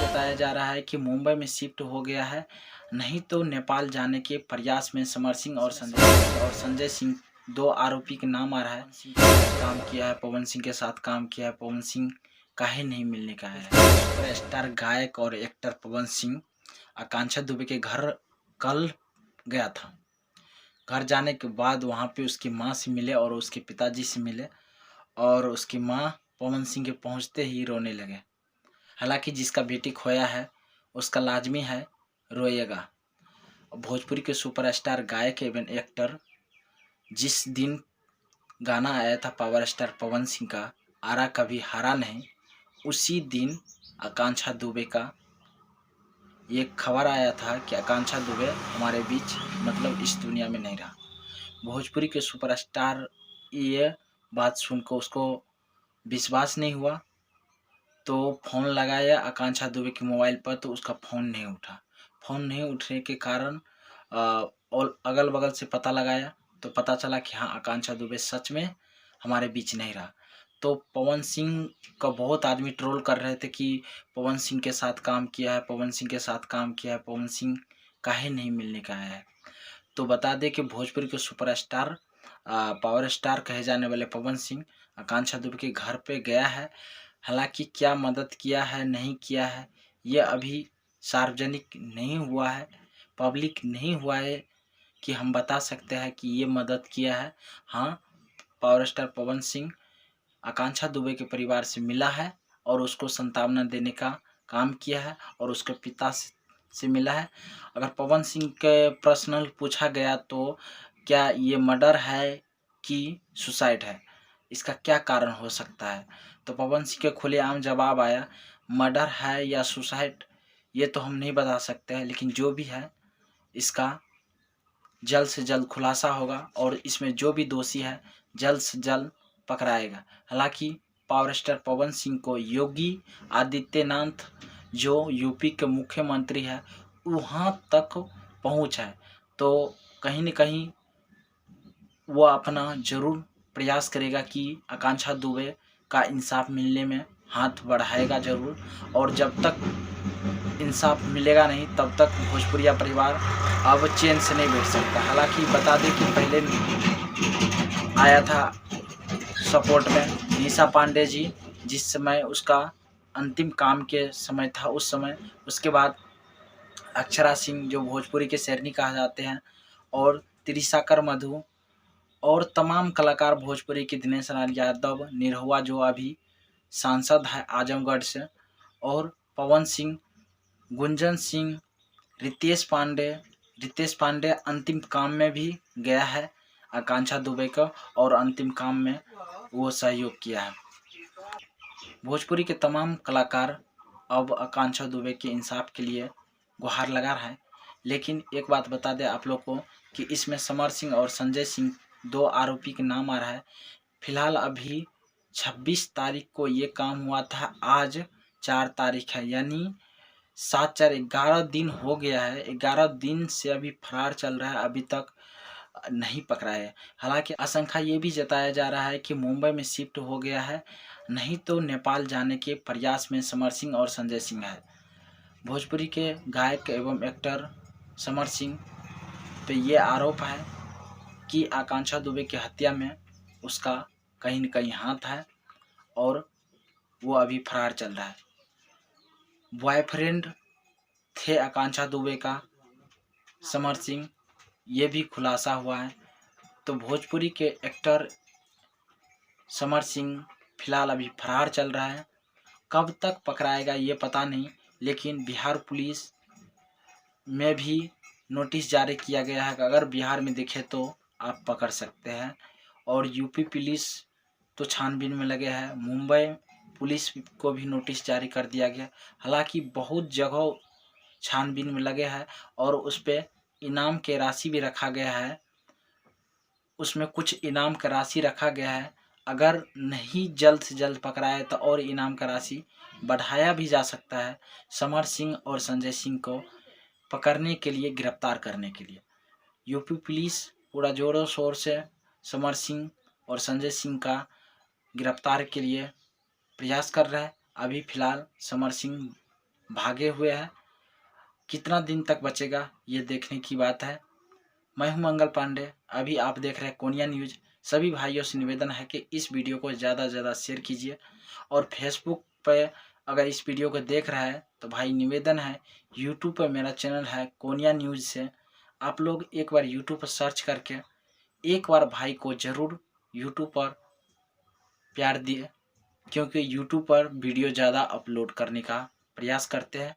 बताया जा रहा है कि मुंबई में शिफ्ट हो गया है, नहीं तो नेपाल जाने के प्रयास में समर सिंह और संजय सिंह दो आरोपी के नाम आ रहा है। काम किया है, पवन सिंह के साथ काम किया है। पवन सिंह काहे नहीं मिलने का है। सुपर स्टार गायक और एक्टर पवन सिंह आकांक्षा दुबे के घर कल गया था। घर जाने के बाद वहाँ पे उसकी माँ से मिले और उसके पिताजी से मिले, और उसकी माँ पवन सिंह के पहुँचते ही रोने लगे। हालांकि जिसका बेटी खोया है उसका लाजमी है रोएगा। भोजपुरी के सुपरस्टार गायक एवं एक्टर, जिस दिन गाना आया था पावर स्टार पवन सिंह का आरा कभी हारा नहीं, उसी दिन आकांक्षा दुबे का ये खबर आया था कि आकांक्षा दुबे हमारे बीच मतलब इस दुनिया में नहीं रहा। भोजपुरी के सुपरस्टार ये बात सुनकर उसको विश्वास नहीं हुआ, तो फ़ोन लगाया आकांक्षा दुबे के मोबाइल पर, तो उसका फ़ोन नहीं उठा। फ़ोन नहीं उठने के कारण और अगल बगल से पता लगाया तो पता चला कि हाँ, आकांक्षा दुबे सच में हमारे बीच नहीं रहा। तो पवन सिंह का बहुत आदमी ट्रोल कर रहे थे कि पवन सिंह के साथ काम किया है, पवन सिंह के साथ काम किया है, पवन सिंह काहे नहीं मिलने का है। तो बता दें कि भोजपुरी के सुपरस्टार पावर स्टार कहे जाने वाले पवन सिंह आकांक्षा दुबे के घर पे गया है। हालांकि क्या मदद किया है नहीं किया है ये अभी सार्वजनिक नहीं हुआ है, पब्लिक नहीं हुआ है कि हम बता सकते हैं कि ये मदद किया है। हाँ, पावर स्टार पवन सिंह आकांक्षा दुबे के परिवार से मिला है और उसको सांत्वना देने का काम किया है और उसके पिता से मिला है। अगर पवन सिंह के पर्सनल पूछा गया तो क्या ये मर्डर है कि सुसाइड है, इसका क्या कारण हो सकता है, तो पवन सिंह के खुलेआम जवाब आया, मर्डर है या सुसाइड ये तो हम नहीं बता सकते हैं, लेकिन जो भी है इसका जल्द से जल्द खुलासा होगा और इसमें जो भी दोषी है जल्द से जल्द पकड़ाएगा। हालांकि पावर स्टार पवन सिंह को योगी आदित्यनाथ जो यूपी के मुख्यमंत्री है वहाँ तक पहुँच है, तो कहीं न कहीं वो अपना ज़रूर प्रयास करेगा कि आकांक्षा दुबे का इंसाफ मिलने में हाथ बढ़ाएगा ज़रूर। और जब तक इंसाफ मिलेगा नहीं तब तक भोजपुरिया परिवार अब चैन से नहीं बैठ सकता। हालांकि बता दें कि पहले आया था सपोर्ट में निशा पांडे जी, जिस समय उसका अंतिम काम के समय था उस समय, उसके बाद अक्षरा सिंह जो भोजपुरी के शेरनी कहा जाते हैं, और त्रिशाकर मधु और तमाम कलाकार भोजपुरी के दिनेश लाल यादव, निरहुआ जो अभी सांसद है आजमगढ़ से, और पवन सिंह, गुंजन सिंह, रितेश पांडे अंतिम काम में भी गया है आकांक्षा दुबे का, और अंतिम काम में वो सहयोग किया है। भोजपुरी के तमाम कलाकार अब आकांक्षा दुबे के इंसाफ के लिए गुहार लगा रहा है। लेकिन एक बात बता दें आप लोग को कि इसमें समर सिंह और संजय सिंह दो आरोपी के नाम आ रहा है। फिलहाल अभी 26 तारीख को ये काम हुआ था, आज 4 तारीख है, यानी 7-4-11 दिन हो गया है। 11 दिन से अभी फरार चल रहा है, अभी तक नहीं पकड़ा है। हालांकि आशंका ये भी जताया जा रहा है कि मुंबई में शिफ्ट हो गया है, नहीं तो नेपाल जाने के प्रयास में समर सिंह और संजय सिंह है। भोजपुरी के गायक एवं एक्टर समर सिंह पे ये आरोप है कि आकांक्षा दुबे की हत्या में उसका कहीं न कहीं हाथ है और वो अभी फरार चल रहा है। बॉयफ्रेंड थे आकांक्षा दुबे का समर सिंह, ये भी खुलासा हुआ है। तो भोजपुरी के एक्टर समर सिंह फिलहाल अभी फरार चल रहा है, कब तक पकड़ाएगा ये पता नहीं, लेकिन बिहार पुलिस में भी नोटिस जारी किया गया है कि अगर बिहार में दिखे तो आप पकड़ सकते हैं। और यूपी पुलिस तो छानबीन में लगे हैं, मुंबई पुलिस को भी नोटिस जारी कर दिया गया। हालांकि बहुत जगह छानबीन में लगे हैं और उस पर इनाम के राशि भी रखा गया है, उसमें कुछ इनाम का राशि रखा गया है। अगर नहीं जल्द से जल्द पकड़ाए तो और इनाम का राशि बढ़ाया भी जा सकता है समर सिंह और संजय सिंह को पकड़ने के लिए, गिरफ्तार करने के लिए। यूपी पुलिस पूरा जोरों शोर से समर सिंह और संजय सिंह का गिरफ्तार के लिए प्रयास कर रहा है। अभी फिलहाल समर सिंह भागे हुए हैं। कितना दिन तक बचेगा ये देखने की बात है। मैं हूं मंगल पांडे, अभी आप देख रहे हैं कोनिया न्यूज। सभी भाइयों से निवेदन है कि इस वीडियो को ज़्यादा से ज़्यादा शेयर कीजिए और फेसबुक पे अगर इस वीडियो को देख रहा है तो भाई निवेदन है, यूट्यूब पर मेरा चैनल है कोनिया न्यूज से, आप लोग एक बार यूट्यूब पर सर्च करके एक बार भाई को ज़रूर यूट्यूब पर प्यार दिए, क्योंकि यूट्यूब पर वीडियो ज़्यादा अपलोड करने का प्रयास करते हैं।